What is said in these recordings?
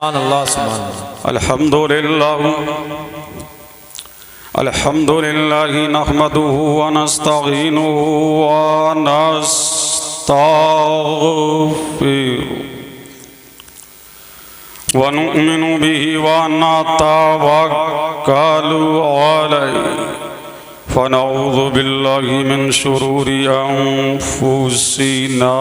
अल्हम्दुलिल्लाह नहमदुहु व नस्तईनुहु व नस्तगफिरुहु व नु'मिनु बिही व नतवक्कलु अलैहि फनऊज़ु बिल्लाहि मिन शुरूरि अंफुसिना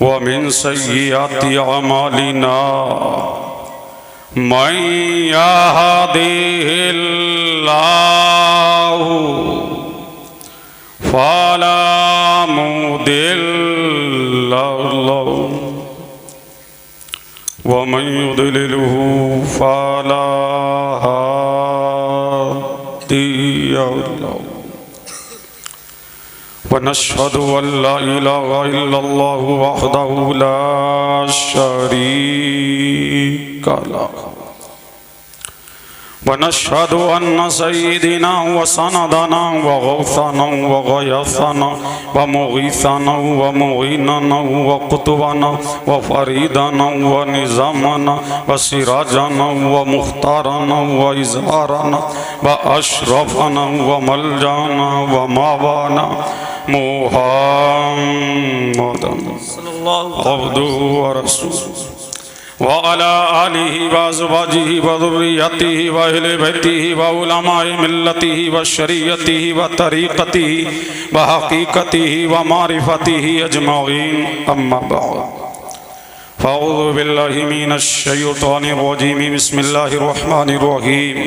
व मिन सय्यिआति अमालिना मन यहदिहिल्लाहु फला मुदिल्ल लहु व मन युद्लिलहु फला हादिय लहु व नशहदु अल्ला इलाहा इल्लल्लाहु वहदहु ला शरीका लहु व नशहदु अन्न सय्यिदना व सनदना व गौसना व गयसना व मुगीसना व मुईनना व कुतुबना व फरीदना व निज़ामना व सिराजना व मुख्तारना व इज़हारना व अशरफना व मलजाना व मावाना मुहम्मदन अब्दुहु व रसूलुहु व अला आलिहि व अज़वाजिहि व ज़ुर्रिय्यतिहि व अहले बैतिहि व उलमाए मिल्लतिहि व शरीयतिहि व तरीक़तिहि व हक़ीक़तिहि व मारिफ़तिहि अजमईन अम्मा बअद फ़अऊज़ु बिल्लाहि मिनश शैतानिर रजीम बिस्मिल्लाहिर रहमानिर रहीम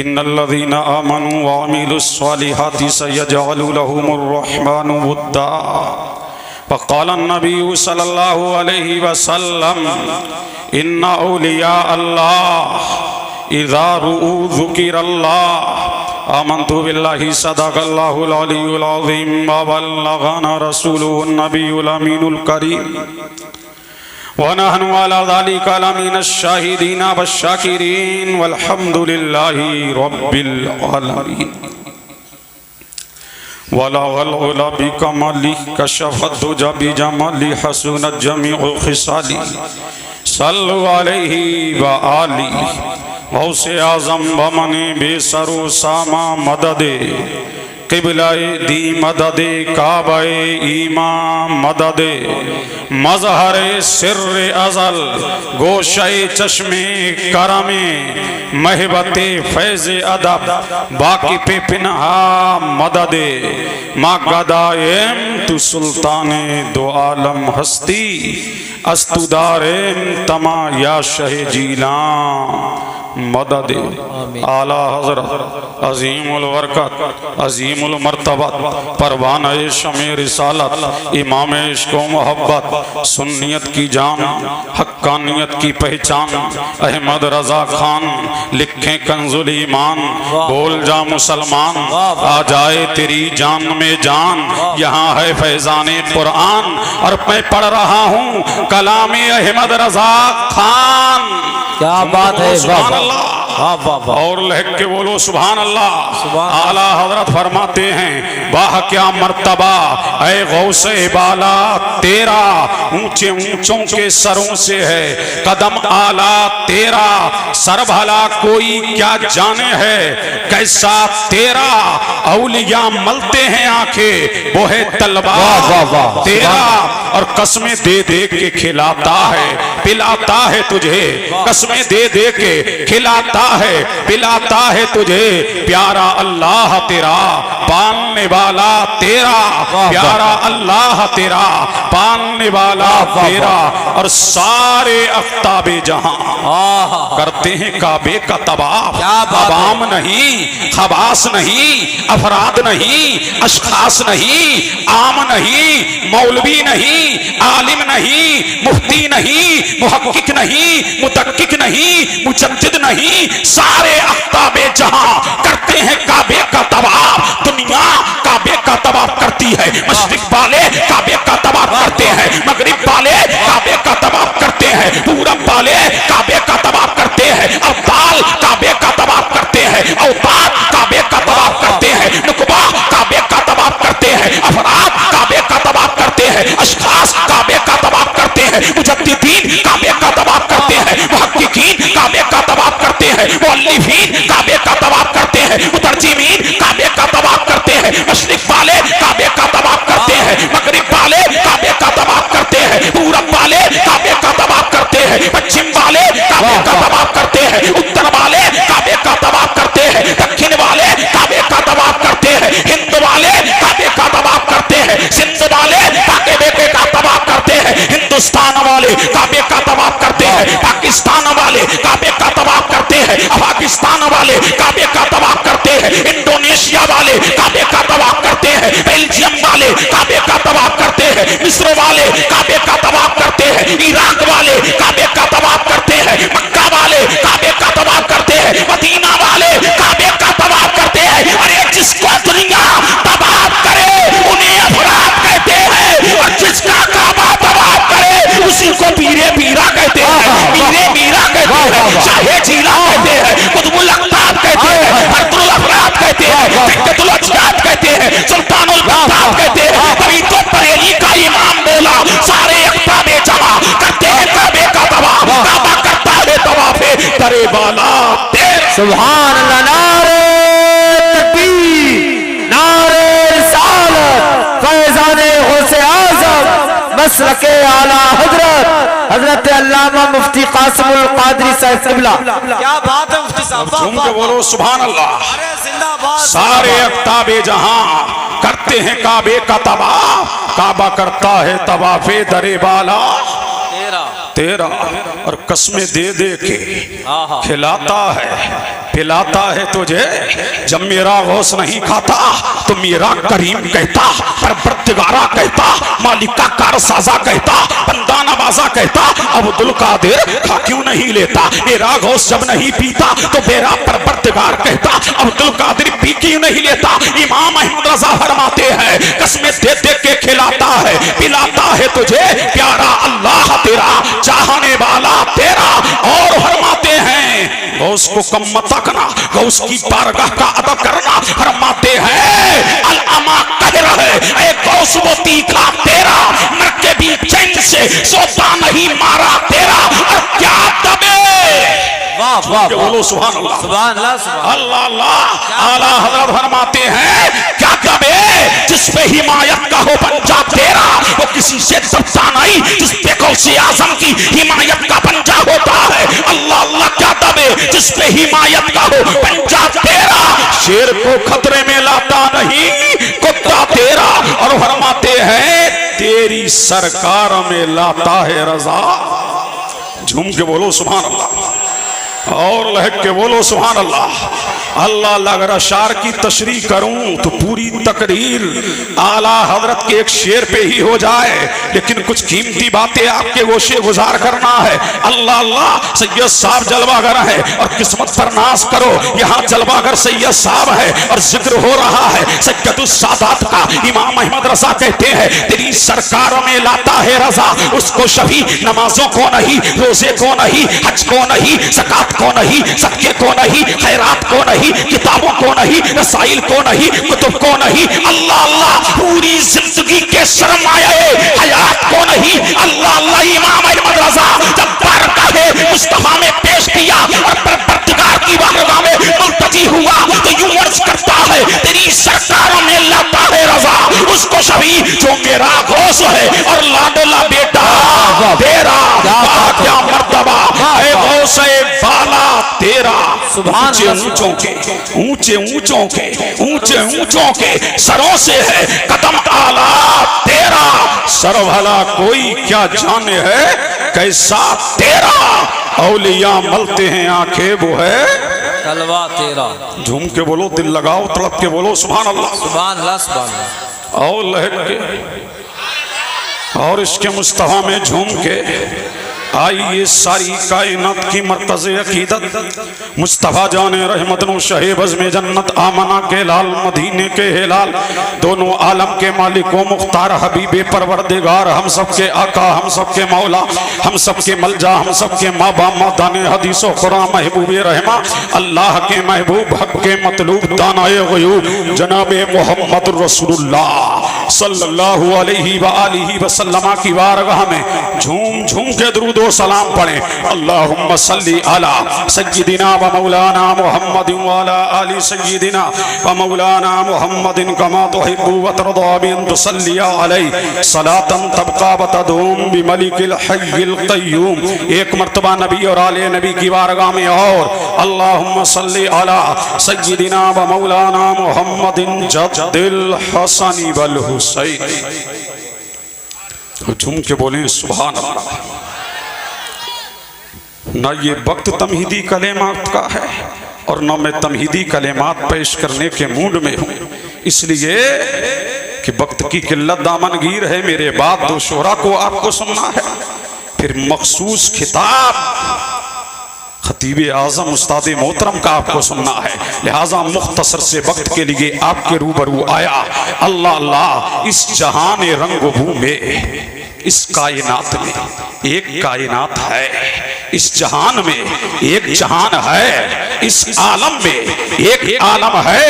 इन्नल्लज़ीना आमनू व अमिलुस सालिहाति सयजअलु लहुमुर रहमानु वुद्दा फ़क़ाल नबी सल्लल्लाहु अलैहि वसल्लम इन्ना औलिया अल्लाह इज़ा रुअू ज़ुकिरल्लाह आमन्तु बिल्लाहि सदक़ल्लाहुल अलियुल अज़ीम व बल्लगना रसूलुहुन नबियुल अमीनुल करीम व नहनु अला ज़ालिका लमिनश शाहिदीन वश्शाकिरीन वल्हम्दुलिल्लाहि रब्बिल आलमीन वलागल उला बिकमाली कशफत दुजा बिजमाली हसनत जमीउ खिसाली सल्लु अलैहि व आली गौसे आज़म बमने बेसरो सामा मददे क़िबलाए दी मददे काबाए ईमान मददे मज़हरे सिर्रे अज़ल गोशाए चश्मे करमे महबते फैज़े अदब बाकी पे पिनहा मददे मा गदाएम तु सुल्ताने दो आलम हस्ती अस्तुदारेम तमा या शह जीलान मददे आला हज़रत अज़ीमुल बरकत अज़ीमुल मर्तबत परवाना-ए शमे रिसालत इमाम इश्क़ व मोहब्बत सुन्नियत की जान हक्कानियत की पहचान अहमद रज़ा खान लिखें कंजुल ईमान बोल जा मुसलमान आ जाए तेरी जान में जान यहाँ है फैज़ाने कुरान और मैं पढ़ रहा हूँ कलामे अहमद रज़ा खान। क्या बात है, और लहक के बोलो सुभान अल्लाह। आला हजरत फरमाते हैं वाह क्या मर्तबा ऐ गौसे बाला तेरा, ऊंचे ऊंचों के सरों से है कदम आला तेरा, सर भला कोई क्या जाने है कैसा तेरा, औलिया मलते हैं आंखें वो है तलवार तेरा, और कसमें दे दे के खिलाता है पिलाता है तुझे, कसमें दे दे के खिलाता है पिलाता है तुझे, प्यारा अल्लाह तेरा पालने वाला तेरा, प्यारा अल्लाह तेरा पालने वाला तेरा, और सारे अफ्ताबे जहां करते हैं काबे का तवाफ। अवाम नहीं, खवास नहीं, अफराद नहीं, अशखास नहीं, आम नहीं, मौलवी नहीं, आलिम नहीं, मुफ्ती नहीं, मुहक्किक नहीं, मुतक्किक नहीं, मुजद्दिद नहीं, सारे अफ्ताबे जहां करते हैं काबे का तवाफ। दुनिया काबे का तवाफ करती है, मशरिक वाले काबे का तवाफ करते हैं, मगरिब वाले काबे का तवाफ करते हैं, पूरब वाले काबे का तवाफ करते हैं, अब्दाल काबे का तवाफ करते हैं, औताद काबे का तवाफ करते हैं, नुकबा काबे का तवाफ करते हैं, अफराद काबे का तवाफ करते हैं, अशखास काबे का तवाफ करते हैं, मुजद्दिदीन काबे का तवाफ करते हैं, मुहक्किकीन काबे का तवाफ करते हैं, मुअल्लिफीन काबे का तवाफ करते हैं, मुतरजिमीन काबे का तवाफ करते हैं, मशरिक वाले काबे का तवाफ करते हैं, मगरिब वाले काबे का तवाफ करते हैं, पूरब वाले काबे का तवाफ करते हैं, पश्चिम वाले काबे का तवाफ करते हैं, उत्तर वाले काबे का तवाफ करते हैं, दक्षिण वाले काबे का तवाफ करते हैं, हिंद वाले काबे का तवाफ करते हैं, सिंध वाले काबे का तवाफ करते हैं, हिंदुस्तान वाले काबे का तवाफ करते हैं, पाकिस्तान वाले काबे का तवाफ करते हैं, पाकिस्तान वाले काबे का तवाफ करते हैं, इंडोनेशिया वाले काबे का तवाफ करते हैं, बेल्जियम वाले काबे का तवाफ करते हैं, मिस्र वाले काबे का तवाफ करते हैं, इराक वाले काबे का तवाफ करते हैं, मक्का वाले काबे का तवाफ करते हैं, मदीना वाले काबे का तवाफ करते हैं। अरे जिसको दुनिया तवाफ करे उन्हें अफराद कहते हैं, और जिसका काबा तवाफ करे उसी को पीरे पीरा कहते हैं, पीरे मीरा कहते हैं, शाहे जीला कहते हैं, कुतुबुल अक़ताब कहते हैं, फर्दुल अफराद कहते हैं, सिक्कतुल अजदाद कहते हैं, सुल्तानुल अक़ताब कहते हैं। तभी तो बरेली का इमाम बोला सारे अक़ताबे जमा करते हैं काबे का तवाफ, काबा करता है तवाफे करे बाला तेरा। सुभान अल्लाह, नारे तकबीर, नारे रिसालत, फैज़ाने गौसे आज़म, मसलके आला हजरत हजरत अल्लामा मुफ्ती कासिमुल कादरी साहब क़िबला। क्या बात है मुफ्ती साहब, झूम के बोलो सुभान अल्लाह। अरे जिंदाबाद। सारे अक़ताबे जहां करते हैं काबे का तवाफ, काबा करता है तवाफे दरे बाला तेरा। और कसमें दे दे के खिलाता है पिलाता है तुझे, जब मेरा गौस नहीं खाता तो मेरा करीम कहता, परवरदिगारा कहता, मालिका कारसाजा कहता, बंदा नवाजा कहता, अब्दुल कादिर खा क्यों नहीं लेता। मेरा गौस जब नहीं पीता तो मेरा परवरदिगार कहता, अब्दुल कादिर पी क्यों नहीं लेता। इमाम अहमद रजा फरमाते हैं कसमें दे दे के खिलाता है पिलाता है तुझे प्यारा अल्लाह तेरा, चाहने वाला तेरा। और फरमाते हैं गौस को कम मत रखना, गौस की बारगाह का अदब करना। फरमाते हैं अल-अमा कह रहे ऐ गौस वो तीखा तेरा, मर के भी चैन से सोता नहीं मारा तेरा। और क्या दबे, वाह वाह, बोलो सुभान अल्लाह, सुभान अल्लाह, अल्लाह अल्लाह। आला हज़रत फरमाते हैं क्या दबे जिस पे हिमायत का हो पंजा तेरा, वो किसी से दबता नहीं जिस पे गौसे आज़म की हिमायत का पंजा होता है। अल्लाह अल्लाह, क्या दबे जिस पे हिमायत का हो पंजा तेरा, शेर को खतरे में लाता नहीं कुत्ता तेरा। और फरमाते हैं तेरी सरकार में लाता है रजा। झूम के बोलो सुभान अल्लाह, और लहक के बोलो सुभान अल्लाह। अल्लाह अल्लाह, अगर अशार की तशरीह करूं तो पूरी तकरीर आला हजरत के एक शेर पे ही हो जाए, लेकिन कुछ कीमती बातें आपके गोशे गुजार करना है। अल्लाह अल्लाह, सैयद साहब जलवागर है और किस्मत पर नाज करो, यहाँ जलवागर सैयद साहब है और जिक्र हो रहा है सैयदुस सादात का। इमाम अहमद रजा कहते हैं तेरी सरकार में लाता है रजा, उसको शफी नमाजों को नहीं, रोजे को नहीं, हज को नहीं, ज़कात को नहीं, सदके को नहीं, खैरात को नहीं, किताबों को नहीं, रसाइल को नहीं, कुतुब को नहीं। अल्लाह अल्लाह, पूरी जिंदगी के सरमाए हयात को नहीं। अल्लाह अल्लाह, इमाम अहमद रजा जब बारगाहे मुस्तफा में पेश किया और परवरदिगार की बारगाह में मुल्तजी हुआ तो यूं अर्ज करता है तेरी सरकार में लाता है रजा, उसको शफी जो मेरा गौस है और लाडला बेटा तेरा। क्या मर्तबा है गौसे बाला तेरा। ऊंचे ऊंचों के ऊंचे ऊंचों के ऊंचे ऊंचों के सरों से है कदम आला तेरा। सर भला कोई क्या जाने है कैसा तेरा, औलिया मलते हैं आंखें वो है तलवा तेरा। झूम के बोलो, दिल लगाओ, तड़प के बोलो सुभान अल्लाह, सुभान अल्लाह, सुभान अल्लाह। और लहक के और इसके मुस्तफा में झूम के आइए सारी कायनात की मरकज़े अकीदत मुस्तफ़ा जाने रहमतनो शहे बज़्म जन्नत आमना के लाल मदीने के हिलाल दोनों आलम के मालिको मुख्तार हबीबे परवरदिगार हम सब के आका हम सब के मौला हम सब के मलजा हम सब के माँ बाप दाने हदीसो कुरान महबूबे रहमा अल्लाह के महबूब हक के मतलूब दानाए ग़यूब जनाबे मोहम्मद रसूलुल्लाह सल्लल्लाहु अलैहि व आलिहि वसल्लम की बारगाह में झूम झूम के दुरूद व सलाम पढ़े। अल्लाहुम्मा सल्ली अला सय्यिदिना व मौलाना मुहम्मदिन व अला आलि सय्यिदिना व मौलाना मुहम्मदिन कमा तुहिब्बु व तर्दा बिन तुसल्ली अलैहि सलातन तबका व तदूम बिमलिकिल हय्यिल क़य्यूम। एक मर्तबा नबी और आले नबी की बारगाह में और अल्लाहुम्मा सल्ली अला सय्यिदिना व मौलाना मुहम्मदिन जद्दिल हसनी वल हुसैन। झूम के बोले सुभान अल्लाह। ना ये वक्त तमहीदी कलेमात का है और न मैं तमहीदी कलेमात पेश करने के मूड में हूँ, इसलिए कि वक्त की किल्लत दामनगीर है। मेरे बाद दो शोरा को आपको सुनना है, फिर मखसूस खिताब खतीब आजम उस्ताद मोहतरम का आपको सुनना है। लिहाजा मुख्तसर से वक्त के लिए आपके रूबरू आया। अल्लाह अल्लाह, इस जहान रंग भू में, इस कायनात में एक कायनात है, इस जहान में एक जहान है, इस आलम में एक आलम है,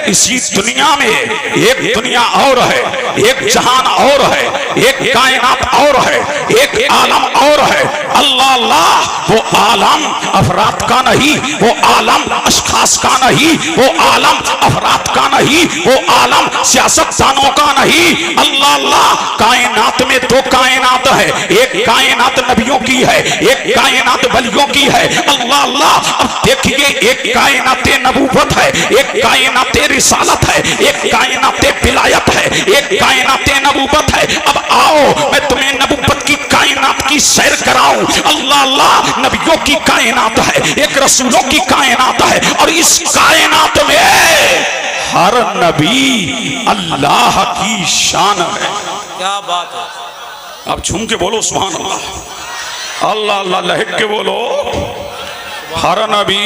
इसी दुनिया में एक दुनिया और है, एक जहान और है, एक कायनात और है, एक आलम और है। अल्लाह अल्लाह, वो आलम अफराद का नहीं, वो आलम अशखास का नहीं, वो आलम अफराद का नहीं, वो आलम सियासतदानों का नहीं। अल्लाह अल्लाह, कायनात में दो कायनात है, एक कायनात नबियों की है, एक कायनात वलियों की है। अल्लाह अल्लाह, अब देखिए, एक कायनात नबूवत है, एक कायनात रिसालत है, एक कायनात विलायत है, एक कायनात नबूवत है। अब आओ मैं तुम्हें नबूवत की कायनात की सैर कराऊं। अल्लाह अल्लाह, नबियों की कायनात है, एक रसूलों की कायनात है, और इस कायनात में हर नबी अल्लाह की शान है। क्या बात है। अब झूम के बोलो सुभान अल्लाह। अल्लाह अल्लाह लहक के बोलो, हर नबी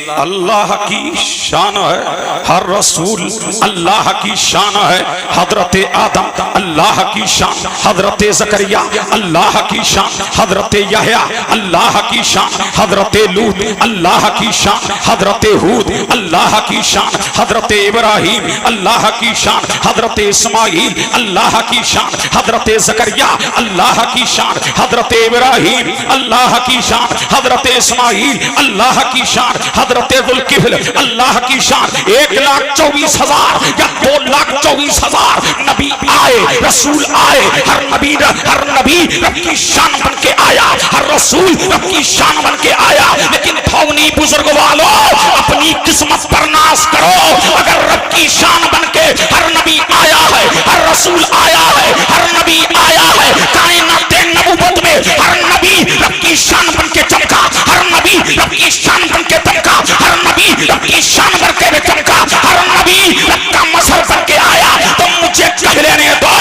अल्लाह की शान है, हर रसूल अल्लाह की शान है। हजरत आदम अल्लाह की शान, हजरत जकरिया अल्लाह की शान, हजरत यहया अल्लाह की शान, हजरत लूत अल्लाह की शान, हजरत हूद अल्लाह की शान, हजरत इब्राहिम अल्लाह की शान, हजरत इस्माइल अल्लाह की शान, हजरत जकरिया अल्लाह की शान, हजरत इब्राहिम अल्लाह की शान, हजरत इस्माइल अल्लाह की शान, हजरत जुल्किफ्ल अल्लाह की शान। 1,24,000 या 2,24,000 नबी आए, रसूल आए, हर नबी रब की शान बन के आया, हर रसूल रब की शान बन के आया। लेकिन भौनी बुजुर्ग वालों, अपनी किस्मत पर नाश करो। अगर रब की शान बन के हर नबी आया है, हर रसूल आया है, हर नबी आया है, कायनात नबूवत में हर नबी रब की शान बन के चमका, हर नबी रब की शान बन के चमका, हर नबी रब की शान बन के चमका, हर नबी रब का मजहर बन के आया। तो मुझे कह लेने दो,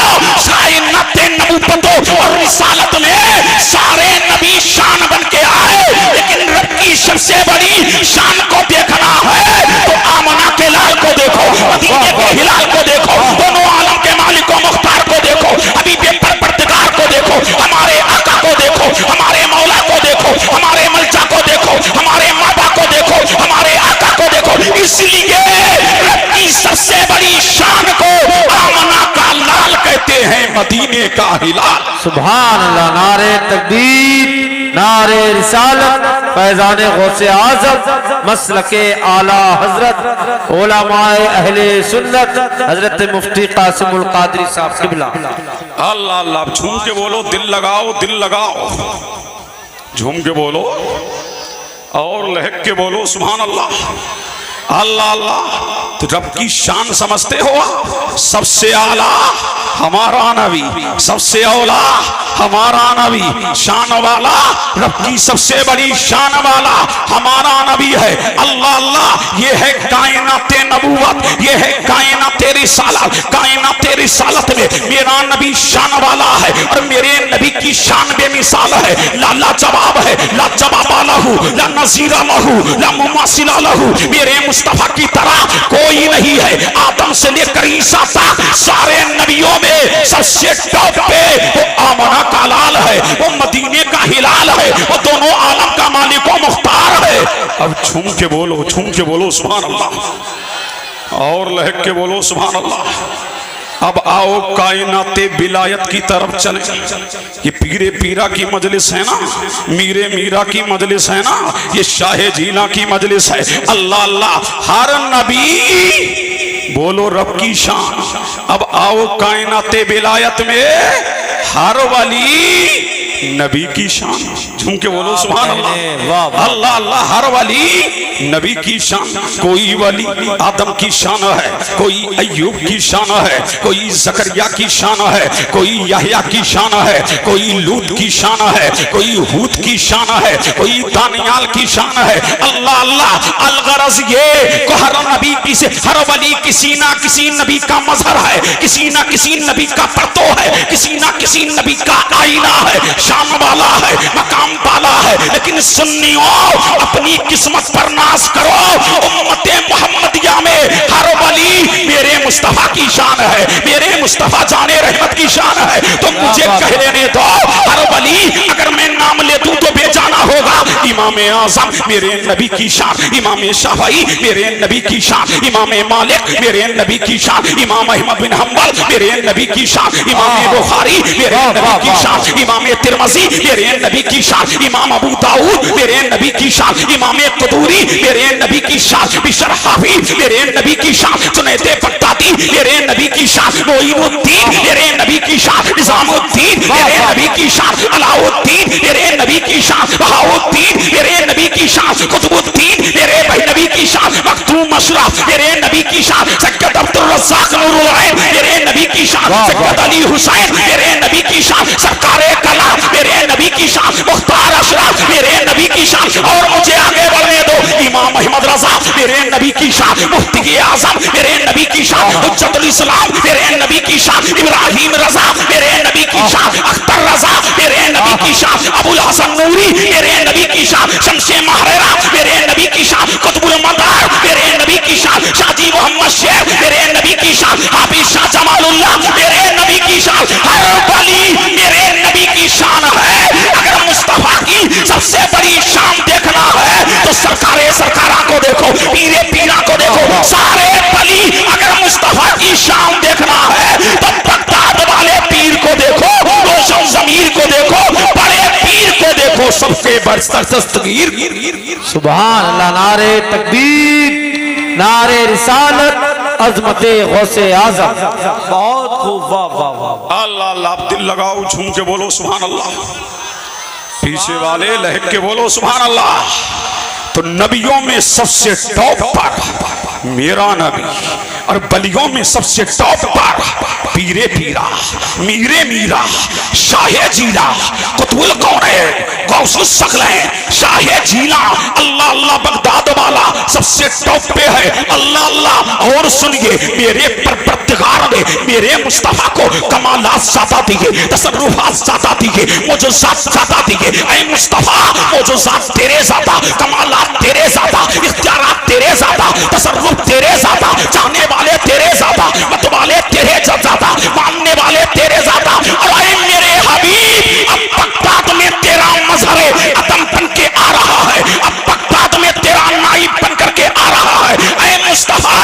कायनात नबूवत और रिसालत में सारे नबी शान बन के आए, लेकिन रब की सबसे बड़ी शान को देखना है तो आमना के लाल को देखो, मदीने के हिलाल को देखो, दोनों आलम के मालिक को मुख्तार को देखो, अभी परवरदिगार को देखो, हमारे आका को देखो, हमारे मौला को देखो, हमारे मलजा को देखो, हमारे माता को देखो, हमारे आका को देखो। इसलिए रब की सबसे बड़ी शान को आमना का लाल कहते हैं, मदीने का हिलाल। सुभान अल्लाह। नारे तकबीर, नारे रिसालत, फैज़ाने गौसे आज़म, मसलके आला हजरत, उलमाए अहले सुन्नत, हजरत मुफ्ती कासिमुल कादरी साहब क़िबला। अल्लाह अल्लाह, झूम के बोलो, दिल लगाओ, दिल लगाओ, झूम के बोलो और लहक के बोलो सुभान अल्लाह। अल्लाह अल्लाह, तो रब की शान समझते हो? सबसे आला हमारा नबी, सबसे औला हमारा नबी, शान वाला रब की सबसे बड़ी शान वाला हमारा नबी है। अल्लाह अल्लाह, ये है कायनात नबूवत, ये है कायनात रिसालत। कायनात रिसालत में मेरा नबी शान वाला है और मेरे नबी की शान बेमिसाल है। ला जवाब है, ला जवाब लहू, ला नज़ीर लहू, ला मुमासिल लहू। मेरे मुस्तफा की तरह कोई नहीं है। आदम से लेकर ईसा तक सारे नबियों में सबसे टॉप पे वो आमना का लाल है, वो मदीने का हिलाल है, वो दोनों आलम का मालिक व मुख्तार है। अब झूम के बोलो, झूम के बोलो सुभान अल्लाह और लहक के बोलो सुभान अल्लाह। अब आओ कायनाते विलायत की तरफ चले। ये पीरे पीरा की मजलिस है ना, मीरे मीरा की मजलिस है ना, ये शाहे जीला की मजलिस है। अल्लाह अल्लाह, हर नबी बोलो रब की शान। अब आओ कायनाते विलायत में हर वली नबी की शान। झूम के बोलो सुभान अल्लाह। अल्लाह अल्लाह, हर वली नबी की शान। कोई वली आदम की शान है, कोई अय्यूब की शान है, कोई जकरिया की शान है, कोई यहया की शान है, कोई लूत की शान है, कोई हूद की शान है, कोई दानियाल की शान है। अल्लाह अल्लाह, अलगरज ये को हर नबी की से हर वली किसी ना किसी नबी का मजहर है, किसी ना किसी नबी का परतो है, किसी ना किसी नबी का आईना है, शान वाला है, मकाम वाला है। लेकिन सुन्नियों, अपनी किस्मत पर नाज करो। उम्मते मुहम्मदिया में हर वली मेरे मुस्तफा की शान है, मेरे मुस्तफा जाने रहमत की शान है। तो मुझे कह लेने दो, हर वली अगर मैं नाम ले दूं तो बेजाना होगा। इमाम आजम मेरे नबी की शान, इमाम शाफई मेरे नबी की शान, इमाम मालिक मेरे नबी की शान, इमाम अहमद बिन हंबल मेरे नबी की शान, इमाम बुखारी मेरे नबी की शान, इमाम तिरमिज़ी मेरे नबी की शान, इमाम अबू दाऊद मेरे नबी की शान, इमाम कुदूरी मेरे नबी की शान, बिशर हाफिज मेरे नबी की शान, जुनैद बगदादी मेरे नबी की शान, मोइनुद्दीन मेरे नबी की शान, निजामुद्दीन मेरे नबी की शान, अलाउद्दीन मेरे नबी की शान, बहाउद्दीन मेरे नबी की शान, कुतुबुद्दीन मेरे नबी की शान, मखदूम अशरफ मेरे नबी की शान, सैयद अब्दुल रज़्ज़ाक नूरुल ऐन मेरे नबी की शान, सैयद अली हुसैन मेरे नबी की शान, सरकारे कला मेरे नबी की शान, मुख्तार अशरफ मेरे नबी की शान। और मुझे आगे बढ़ने दो, इमाम अहमद रजा मेरे नबी की शान, मुफ्ती आजम मेरे नबी की शान, हुज्जतुल इस्लाम मेरे नबी की शान, इब्राहिम रजा मेरे नबी की शान, अख्तर रजा मेरे नबी की शान, अबुल हसन नूरी मेरे नबी की शान, शमसे महरेरा मेरे नबी की शान, कुतुबुल मदार मेरे नबी की शान, शाजी मोहम्मद शेख मेरे नबी की शान, हाफिज शाह जमालुल्लाह मेरे नबी की शान। हर वली मेरे नबी की शान है। अगर मुस्तफा की सबसे बड़ी शान देखना है तो सरकारे सरकारा को देखो, पीरे पीरा को देखो, सारे वली। अगर मुस्तफा की शान देखना है तो बगदाद वाले पीर को देखो, रोशन जमीर को देखो, बड़े पीर को देखो, सबके बरसर दस्तगीर। सुभान अल्लाह। नारे तकबीर, नारे रिसालत, अज़मते गौसे आज़म। बहुत खूब, वाह वाह वाह। अल्लाह अल्लाह, दिल लगाओ, झूम के बोलो सुभान अल्लाह। पीछे वाले लहक के बोलो सुभान अल्लाह। तो नबियों में सबसे टॉप पर मेरा नबी, और बलियों में सबसे टॉप पर पीरे पीरा, मीरे मीरा, शाहे जीला, कुतुबुल कौनैन, गौसुस सकलैन, शाहे जीला। अल्लाह अल्लाह, बगदाद वाला सबसे टॉप पे है। अल्लाह अल्लाह। और सुनिए, मेरे परवरदिगार ने मेरे मुस्तफा को कमालात ज़्यादा दिए, तसर्रुफात ज़्यादा दिए, मुजज़्ज़ात ज़्यादा दिए। ऐ मुस्तफा, मुजज़्ज़ात तेरे ज़्यादा, कमालात तेरे ज़्यादा, इख्तियारात तेरे ज़्यादा, तसर्रुफ तेरे ज़्यादा, चाहने वाले तेरे ज़्यादा, मत वाले तेरे ज़्यादा, मानने वाले तेरे ज़्यादा। और ऐ मेरे हबीब, अब बगदाद में तेरा मजहर अदम बन के आ रहा है, अब बगदाद में तेरा नाइब बन करके आ रहा है। ऐ मुस्तफा,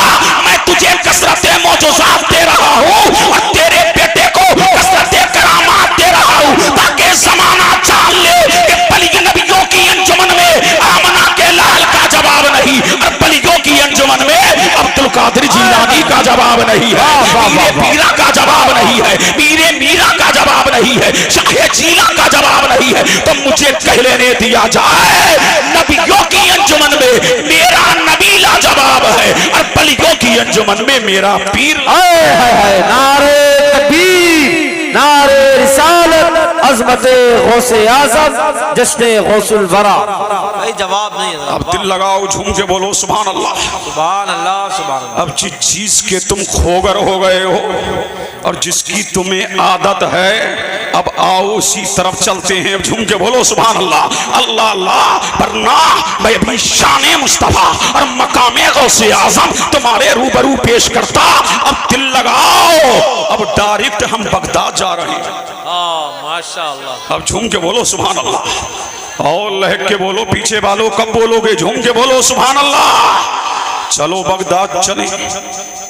मैं तुझे कसरते मौजूज़ात दे रहा हूँ और तेरे बेटे को कसरते करामात दे रहा हूँ, ताकि ज़माना जान ले कि बली नबियों की अंजुमन में आमना के लाल का जवाब नहीं, और बलियों की अंजुमन में अब्दुल कादिर जिलानी का जवाब नहीं है, पीरे पीरा का जवाब नहीं है, पीरे मीरा का जवाब नहीं है, शाहे जीला का जवाब नहीं है। तो मुझे कह लेने दिया जाए, नबियों की अंजुमन में मेरा नबी लाजवाब है, और बलियों की अंजुमन में मेरा पीर। नारे तकबीर, नारे रिसालत, अज़मते गौसे आज़म, जश्ने गौसुल वरा। भाई जवाब नहीं है। अब दिल लगाओ, झूम के बोलो सुभान अल्लाह। सुभान अल्लाह, सुभान अल्लाह। अब जिस चीज के तुम खोगर हो गए हो और जिसकी तुम्हें आदत है, अब आओ उसी तरफ चलते हैं। अब झूम के बोलो सुभान अल्लाह। अल्लाह अल्लाह। वरना मैं भी शाने मुस्तफा और मकामे गौसे आजम तुम्हारे रूबरू पेश करता। अब दिल लगाओ, अब डायरेक्ट हम बगदाद जा रहे हैं। माशाअल्लाह। अब झूम के बोलो सुभान अल्लाह, और लहक के बोलो। पीछे वालों कब बोलोगे? झूम के बोलो सुभान अल्लाह। चलो बगदाद चले।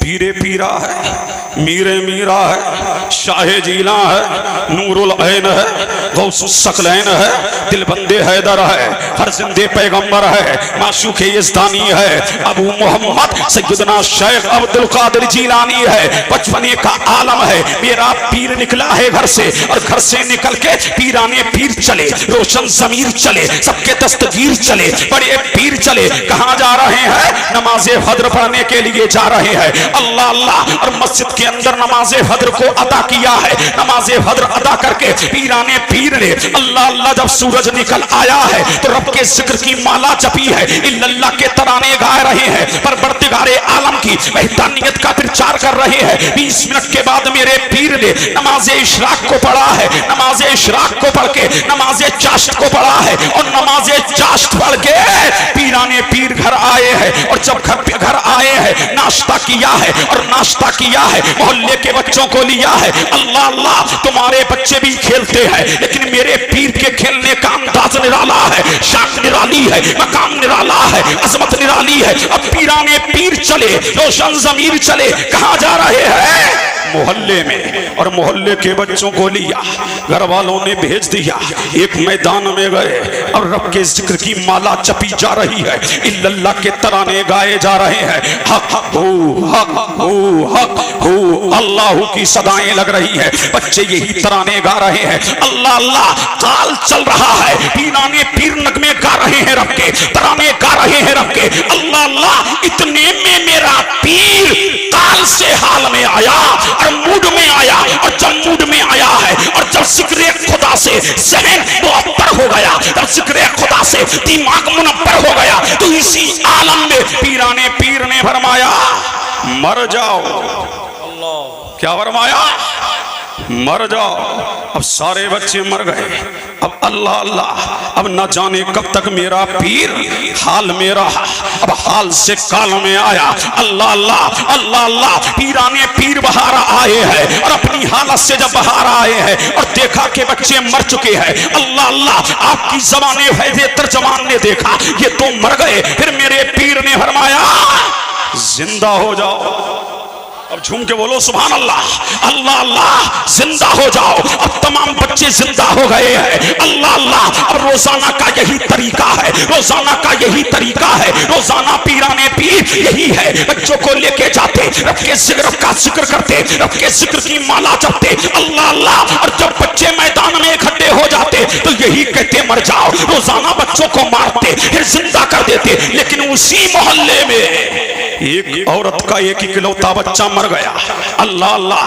पीरे पीरा है, मीरे मीरा है, शाहे जीला है, नूरुल ऐन है, गौसुस सकलैन है, दिलबंदे हैदर है, हर जिंदे पैगंबर है, माशूक यज़दानी है, अबू मोहम्मद सैयदना शेख अब्दुल कादिर जीलानी है। बचपने का आलम है। मेरा पीर निकला है घर से, और घर से निकल के पीराने पीर चले, रोशन जमीर चले, सबके दस्तगीर चले, बड़े पीर चले। कहाँ जा रहे हैं? नमाज़े फज्र पढ़ने के लिए जा रहे हैं। अल्लाह अल्लाह, और मस्जिद के अंदर नमाज़े फज्र को अदा किया है। नमाज़े फज्र अदा करके पीराने पीर ने अल्लाह अल्लाह जब सूरज निकल आया है तो रब के जिक्र की माला जपी है, इल्लल्लाह के तराने गा रहे हैं, पर बरदिगारे आलम की वहदानियत का प्रचार कर रहे हैं। 20 मिनट के बाद मेरे पीर ने नमाज़े इशराक को पढ़ा है। नमाज़े इशराक को पढ़ के नमाज़े चाश्त को पढ़ा है, और नमाज़े चाश्त पढ़ के पीराने पीर घर आए हैं। और जब घर आए हैं नाश्ता किया है, और नाश्ता किया है मोहल्ले के बच्चों को लिया है। अल्लाह अल्लाह, तुम्हारे बच्चे भी खेलते हैं, लेकिन मेरे पीर के खेलने का अंदाज निराला है, शान निराली है, मकाम निराला है, अजमत निराली है। अब पीराने पीर चले, रोशन जमीर चले। कहाँ जा रहे हैं? मोहल्ले में, और मोहल्ले के बच्चों को लिया, घर वालों ने भेज दिया। एक मैदान में गए, और रब के जिक्र की माला चपी जा रही है, इल्लल्लाह के तराने गाए जा रहे हैं। हक हो, हक हो, हक हो, अल्लाह की सदाएं लग रही है। बच्चे यही तराने गा रहे हैं। अल्लाह अल्लाह, ताल चल रहा है। पीराने पीर नगमे गा रहे हैं, रब के तराने गा रहे हैं रब के। अल्लाह अल्लाह, इतने में मेरा पीर ताल से हाल में आया, और मूड में आया। और जब मूड में आया है, और जब जिक्र खुदा से ज़हन मुअत्तर हो गया, जब जिक्र खुदा से दिमाग मुनव्वर हो गया, तो इसी आलम में पीराने पीर ने फरमाया, मर जाओ। क्या फरमाया? मर जाओ। अब सारे बच्चे मर गए। अब अल्लाह अल्लाह, अब न जाने कब तक मेरा पीर हाल में रहा। अब हाल से काल में आया। अल्लाह अल्लाह, अल्लाह अल्लाह, पीराने पीर बाहर आए हैं, और अपनी हालत से जब बाहर आए हैं और देखा कि बच्चे मर चुके हैं, अल्लाह अल्लाह, आपकी ज़बाने फैज़े तर्जमान ने देखा ये तो मर गए। फिर मेरे पीर ने फरमाया, जिंदा हो जाओ। अब झूम के बोलो सुभान अल्लाह। अल्लाह अल्लाह, जिंदा हो जाओ। अब तमाम बच्चे जिंदा हो गए हैं। अल्लाह अल्लाह, अब रोजाना का यही तरीका है, रोजाना का यही तरीका है। रोजाना पीराने पीर यही है, बच्चों को लेके जाते, रब के जिक्र का जिक्र करते, रब के जिक्र की माला जपते। अल्लाह अल्लाह, और जब बच्चे मैदान में इकट्ठे हो जाते तो यही कहते, मर जाओ। रोजाना बच्चों को मारते, फिर जिंदा कर देते। लेकिन उसी मोहल्ले में एक औरत का एक इकलौता बच्चा मर गया। अल्लाह अल्लाह,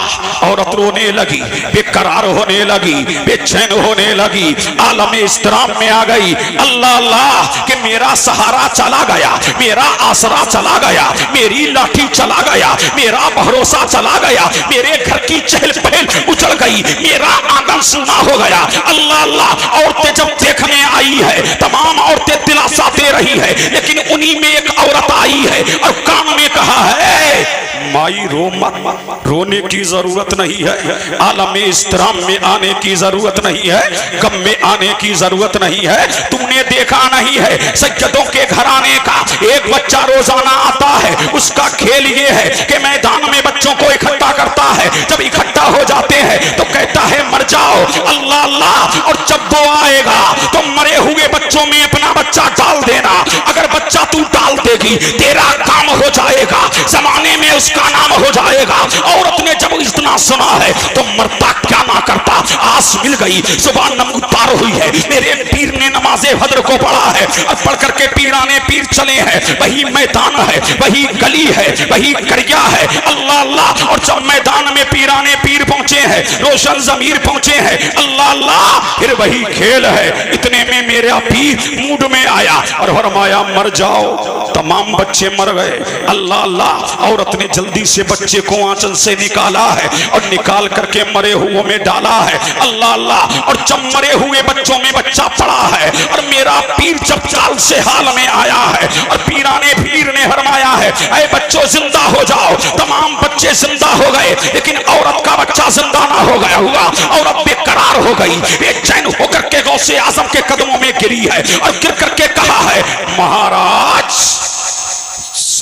औरत रोने लगी, बेकरार होने लगी, बेचैन होने लगी, आलम इस्तराम में आ गई। अल्लाह अल्लाह, कि मेरा सहारा चला गया, मेरा आसरा चला गया, मेरी लाठी चला गया, मेरा भरोसा चला गया, मेरे घर की चहल पहल उजड़ गई, मेरा आंगन सूना हो गया। अल्लाह अल्लाह, औरतें जब देखने आई है, तमाम औरतें दिलासा दे रही है, लेकिन उन्हीं में एक औरत आई है और कान में कहा है, माई रो मत, रोने की जरूरत नहीं है, आलम इस्तराम में आने की जरूरत नहीं है, गम में आने की जरूरत नहीं है। तूने देखा नहीं है सज्जदों के घराने का एक बच्चा रोजाना आता है, उसका खेल ये है कि मैदान में बच्चों को इकट्ठा करता है। जब इकट्ठा हो जाते हैं तो कहता है, मर जाओ। अल्लाह अल्लाह, और जब वो आएगा तो मरे हुए बच्चों में अपना बच्चा डाल देना। अगर बच्चा तू डाल देगी, तेरा काम हो जाएगा, जमाने में उसका नाम हो जाएगा। औरत ने जब इतना सुना है तो मरता क्या ना करता, आस मिल गई, जुबान नमूदार हुई है। मेरे पीर ने नमाज़े फज्र को पढ़ा है, और पढ़ करके पीराने पीर चले हैं। वही मैदान है, वही गली है, वही करिया है। अल्लाह अल्लाह, और जब मैदान में पीराने पीर पहुंचे हैं, रोशन जमीर पहुंचे हैं, अल्लाह अल्लाह, फिर वही खेल है। इतने में मेरा पीर मूड में आया और फरमाया, मर जाओ। तमाम बच्चे मर गए। अल्लाह अल्लाह, औरत ने जल्दी से बच्चे को आंचल से निकाला है और निकाल करके मरे हुओं में डाला है। अल्लाह अल्लाह, और जब मरे हुए बच्चों में बच्चा पड़ा है, और मेरा पीर जब चाल से हाल में आया है, और पीराने पीर ने फरमाया है, ऐ बच्चों जिंदा हो जाओ। तमाम बच्चे जिंदा हो गए, लेकिन औरत का बच्चा जिंदा ना हो गया हुआ। औरत बेकरार हो गई, बेचैन होकर के गौसे आजम के कदमों में गिरी है, और गिर करके कहा है, महाराज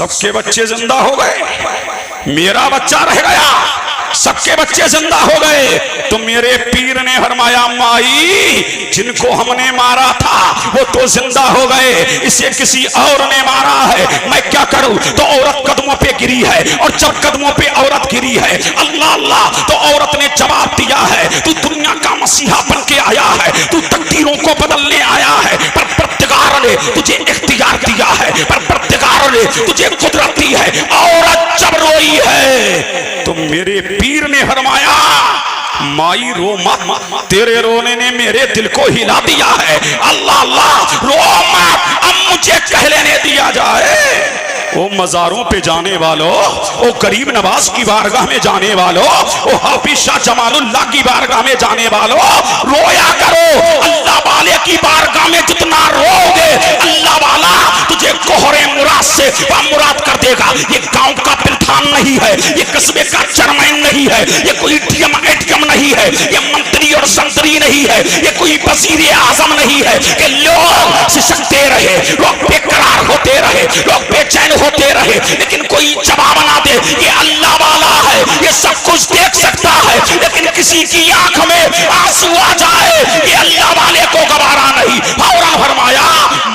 सबके बच्चे जिंदा हो गए, मेरा बच्चा रह गया। सबके बच्चे जिंदा हो गए तो मेरे पीर ने फरमाया माई जिनको हमने मारा था वो तो जिंदा हो गए, इसे किसी और ने मारा है, मैं क्या करूं? तो औरत कदमों पे गिरी है और जब कदमों पे औरत गिरी है अल्लाह अल्लाह तो औरत ने जवाब दिया है तू दुनिया का मसीहा बन के आया है, तू तकदीरों को बदलने आया है, पर परवरदिगार ने तुझे इख्तियार दिया है, पर परवरदिगार ने तुझे कुदरत दी है। औरत जब रोई है तो मेरे पीर ने फरमाया माई रो मत, तेरे रोने ने मेरे दिल को हिला दिया है। अल्लाह अल्लाह रो मत, अब मुझे कह लेने दिया जाए। ओ मज़ारों पे जाने वालों, ओ गरीब नवाज की बारगाह में जाने वालों, ओ हाफिज शाह जमालुल्लाह की बारगाह में जाने वालों, रोया करो। अल्लाह वाले की बारगाह में जितना रोगे अल्लाह वाला तुझे कोहरे मुराद से मुराद कर देगा। ये गांव का पिलठान नहीं है, ये कस्बे का चेयरमैन नहीं है, ये कोई एटीएम नहीं है, ये मंत्री और संतरी नहीं है, ये कोई वजीर आजम नहीं है कि लोग सिसकते रहे, लोग बेकरार होते रहे, लोग बेचैन होते रहे, लेकिन कोई जवाब ना दे। ये अल्लाह वाला है, ये सब कुछ देख सकता है, लेकिन किसी की आंख में आंसू आ जाए ये अल्लाह वाले को गवारा नहीं। फौरन फरमाया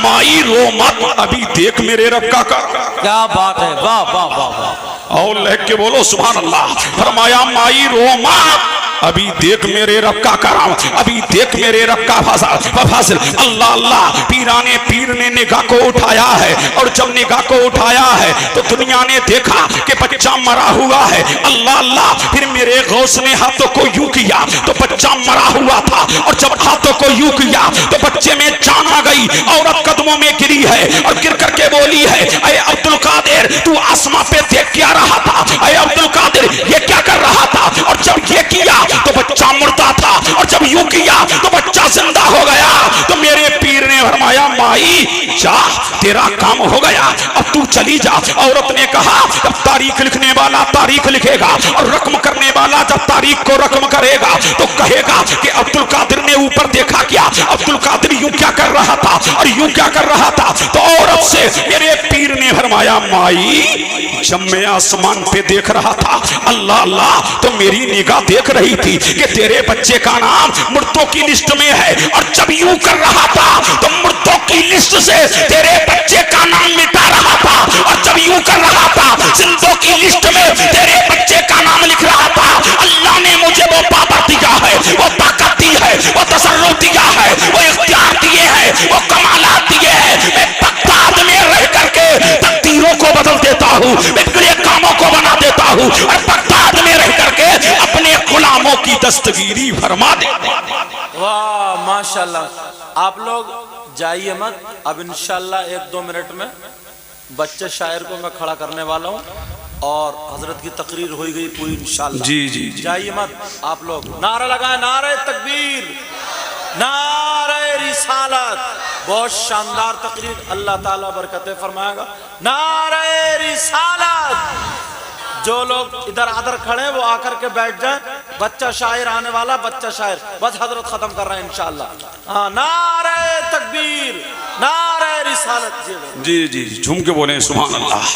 माई रो मत, अभी देख मेरे रब का क्या बात है, वाह वाह वाह वाह। और लेके बोलो सुभान अल्लाह। फरमाया माई रो मत, अभी देख मेरे रब का करम, अभी देख मेरे रब का फासिल। अल्लाह अल्लाह पीराने पीर ने निगाह को उठाया है और जब निगाह को उठाया है तो दुनिया ने देखा कि बच्चा मरा हुआ है। अल्लाह अल्लाह फिर मेरे गौस ने हाथों को यूं किया तो बच्चा मरा हुआ था और जब हाथों को यूं किया तो बच्चे में जान आ गई। औरत कदमों में गिरी है और गिर करके बोली है अरे अब्दुल कादिर तू आसमां पे देख क्या रहा था? अरे अब्दुल कादिर ये क्या कर रहा था? और जब ये किया तो बच्चा मुर्दा था और जब यूं किया तो बच्चा जिंदा हो गया। तो मेरे पीर ने फरमाया माई जा तेरा काम हो गया, अब तू चली जा। औरत ने कहा जब तारीख लिखने वाला तारीख लिखेगा और रकम करने वाला जब तारीख को रकम करेगा तो कहेगा कि अब्दुल कादिर ने ऊपर देखा क्या, अब्दुल कादिर यूं क्या कर रहा था और यूं क्या कर रहा था। तो औरत से मेरे पीर ने फरमाया माई जब मैं आसमान पे देख रहा था अल्लाह अल्लाह तो मेरी निगाह देख रही थी कि तेरे बच्चे का नाम मुर्दों की लिस्ट में है और जब यूं कर रहा था तो मुर्दों की लिस्ट से तेरे बच्चे का नाम मिटा रहा था और जब यूं कर रहा था जिंदों की लिस्ट में तेरे बच्चे का नाम लिख रहा था। अल्लाह ने मुझे वो पावर दिया है, वो ताकत दी है, वो तसर्रुफ दिया है, वो इख्तियार दिए हैं, वो कमालात दिए हैं। मैं बगदाद में रह करके तकदीरों को बदल देता हूँ, मैं बुरे कामों को बना देता हूँ और बगदाद में रह करके अपने गुलामों की दस्तगीरी फरमा देता हूँ। वाह माशाल्लाह। आप लोग जाइए मत, अब इंशाल्लाह 1-2 मिनट में बच्चे शायर को मैं खड़ा करने वाला हूँ और हजरत की तकरीर हो गई पूरी इंशाल्लाह। जी जी जाइए मत आप लोग, नारा लगाए, नारे तकबीर, नारे रिसालत। बहुत शानदार तकरीर, अल्लाह ताला बरकतें फरमाएगा। नारे रिसालत। जो लोग इधर आदर खड़े वो आकर के बैठ जाए। बच्चा शायर आने वाला, बच्चा शायर, बस हजरत खत्म कर रहे हैं इंशाल्लाह। हाँ नारे तकबीर, नारे रिसालत। जी जी झूम के बोले सुभान अल्लाह।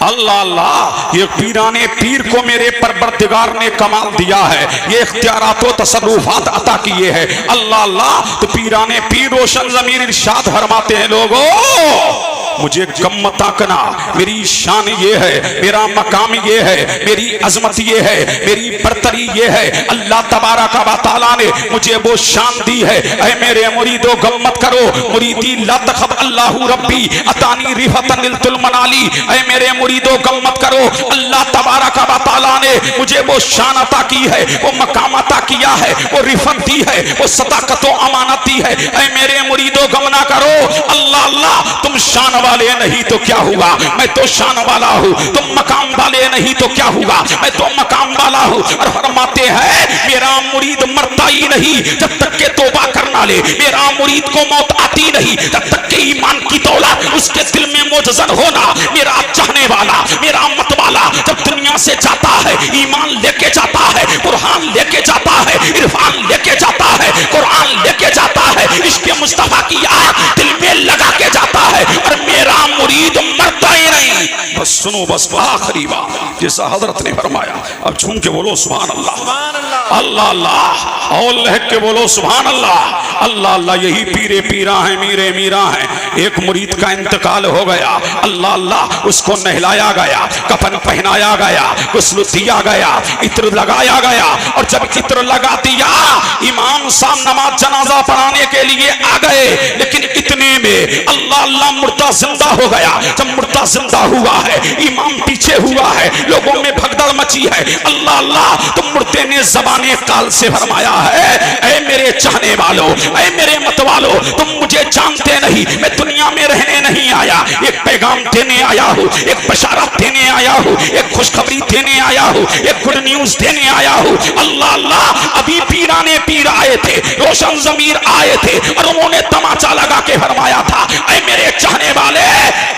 अल्लाह अल्लाह ये पीराने पीर को मेरे परवरदिगार ने कमाल दिया है, ये इख्तियारात व तसर्रुफात अता किए हैं। अल्लाह अल्लाह तो पीराने पीर रोशन ज़मीर इरशाद फरमाते हैं लोगों मुझे गम मत आंकना, मेरी शान ये है, मेरा मकाम ये है, मेरी अजमत ये है, मेरी बरतरी ये है। अल्लाह तबारक व तआला ने मुझे वो शान दी है। ऐ मेरे मुरीदो गम मत करो, मुरीदी ला तखब अल्लाहु रब्बी अतानी रिफतन लिल मनाली। ऐ मेरे मुरीदो गम मत करो, अल्लाह तबारक व तआला ने मुझे वो शान अता की है, वो मकाम अता किया है, वो रिफत दी है, वो सदाकत व अमानत दी है। ऐ मेरे मुरीदो गम ना करो। अल्लाह अल्लाह तुम शान वाले नहीं तो क्या हुआ, मैं तो शान वाला हूँ। तुम मकाम वाले नहीं तो क्या हुआ, मैं तो मकाम वाला हूँ। और फरमाते हैं मेरा मुरीद मरता ही नहीं जब तक के तौबा करना ले, मेरा मुरीद को मौत आती नहीं जब तक के ईमान की दौलत उसके दिल में मोजज़न होना। मेरा चाहने वाला, मेरा मत वाला जब दुनिया से जाता है ईमान लेके जाता है, कुरान लेके जाता है, इरफान लेके जाता है, कुरान लेके जाता है, इश्क़ मुस्तफा की आग दिल में लगा के जाता है। और मेरा मुरीद मरता ही नहीं, बस सुनो बस आखिरी बात जैसा हजरत ने फरमाया। अब झूम के बोलो सुभान अल्लाह, सुभान अल्लाह, अल्लाह अल्लाह, और लहक के बोलो सुभान अल्लाह, अल्लाह अल्लाह। यही पीरे पीरा हैं, मीरे मीरा हैं। एक मुरीद का इंतकाल हो गया, अल्लाह अल्लाह, उसको नहलाया गया, कफन पहनाया गया, गुस्ल दिया गया, इत्र लगाया गया, और जब इत्र लगा दिया इमाम साहब नमाज जनाजा पढ़ाने के लिए आ गए, लेकिन इतने में अल्लाह अल्लाह मुर्दा जिंदा हो गया। जब मुर्दा जिंदा हुआ है, इमाम पीछे हुआ है, लोगों में भगदड़ मची है, अल्लाह अल्लाह, तो मुर्दे ने ज़बाने काल से फरमाया है, ऐ मेरे चाहने वालों, ऐ मेरे मत वालों, तुम मुझे जानते नहीं, मैं दुनिया में रहने नहीं आया, एक पैगाम देने आया हूँ, एक बशारत देने आया हूँ, एक खुशखबरी देने आया हूँ, एक गुड न्यूज देने आया हूँ। अल्लाह अल्लाह, अभी पीराने पीर आए थे, रोशन ज़मीर आए थे, और उन्होंने तमाचा लगा के फरमाया था, ऐ मेरे चाहने वाले,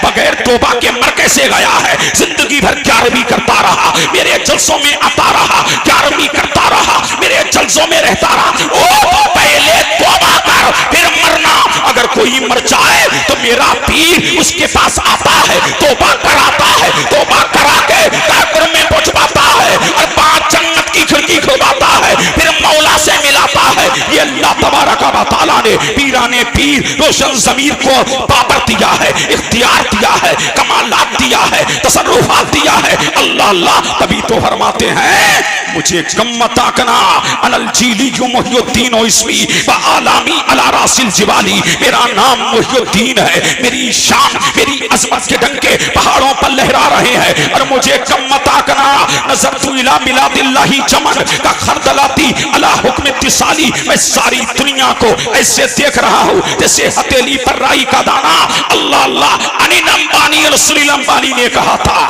बगैर तौबा के मर कैसे गया है? जिंदगी भर ग्यारहवीं करता रहा, मेरे जलसों में आता रहा, ग्यारहवीं करता रहा, मेरे जलसों में रहता रहा। ओ पहले तौबा कर फिर मरना। अगर कोई मर जाए तो मेरा पीर उसके पास आता है, तौबा कराता है, तौबा करा के कब्र में पहुंचवाता है, और 5 जन्नत की खिड़की खुलवाता है, फिर मौला से मिलाता है। ये अल्लाह तबारक व तआला ने पीराने पीर रोशन ज़मीर को पावर दिया है, इख्तियार दिया है, कमालात दिया है, तसर्रुफात दिया है। अल्लाह अल्लाह, तभी तो फरमाते हैं, मुझे कम मत आकना अनल जीली मुहियुद्दीन ओ इसमी व आलामी अला रासिल जिवाली। मेरा नाम मुहियुद्दीन है, मेरी शान, मेरी अजमत के डंके पहाड़ों पर लहरा रहे हैं, और मुझे कम मत आकना नज़रतु इला मिलादिल्लाहि चमन का खरदलाती अला हुक्म तिसाली। मैं सारी दुनिया को ऐसे देख रहा हूँ जैसे हथेली पर राई का दाना। अल्लाह अल्लाह, अनिल अंबानी रसूल अंबानी ने कहा था,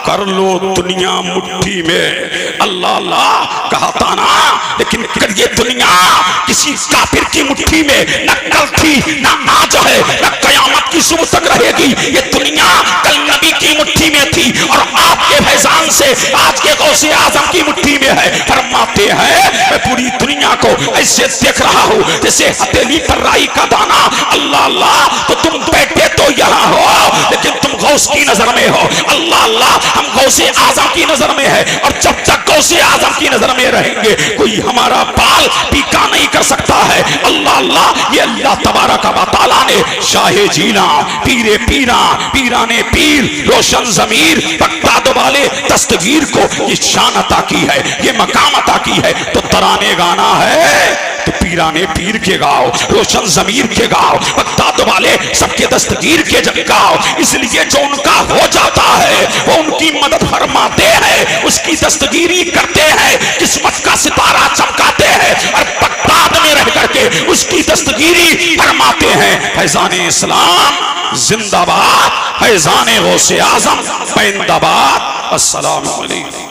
कर लो दुनिया मुट्ठी में। अल्लाह अल्लाह कहा था ना, लेकिन ये दुनिया किसी काफिर की मुट्ठी में न कल थी, न आज है, न कयामत की सुबह तक रहेगी। ये दुनिया कल नबी की मुट्ठी में थी, और आपके फैजान से आज के गौसे आजम की मुट्ठी में है। फरमाते हैं, मैं पूरी दुनिया को ऐसे देख रहा हूँ जैसे हथेली पर राई का दाना। अल्लाह अल्लाह, तो तुम बैठे तो यहाँ हो, लेकिन तुम गौस की नजर में हो। अल्लाह अल्लाह, हम गौसे आजम की नजर में है, और जब तक गौसे आजम की नजर में रहेंगे कोई हमारा बाल पीका नहीं कर सकता है। अल्लाह अल्लाह, ये अल्लाह तबारक व तआला ने शाहे जीना, पीरे पीरा, पीराने पीर, रोशन ज़मीर, बगदाद वाले दस्तगीर को ये शान अता की है, ये मकाम अता की है। तो तराने गाना है तो पीराने पीर के गाओ, रोशन ज़मीर के गाओ, बगदाद वाले सबके दस्तगीर के जग गाओ। इसलिए जो उनका हो जाता है वो उनकी मदद फरमाते हैं, उसकी दस्तगीरी करते हैं, किस्मत का सितारा चमकाते हैं, और बगदाद में रह करके उसकी दस्तगीरी फरमाते हैं। फैज़ाने इस्लाम जिंदाबाद, फैज़ाने गौसे आज़म पैंदाबाद। अस्सलामु अलैकुम।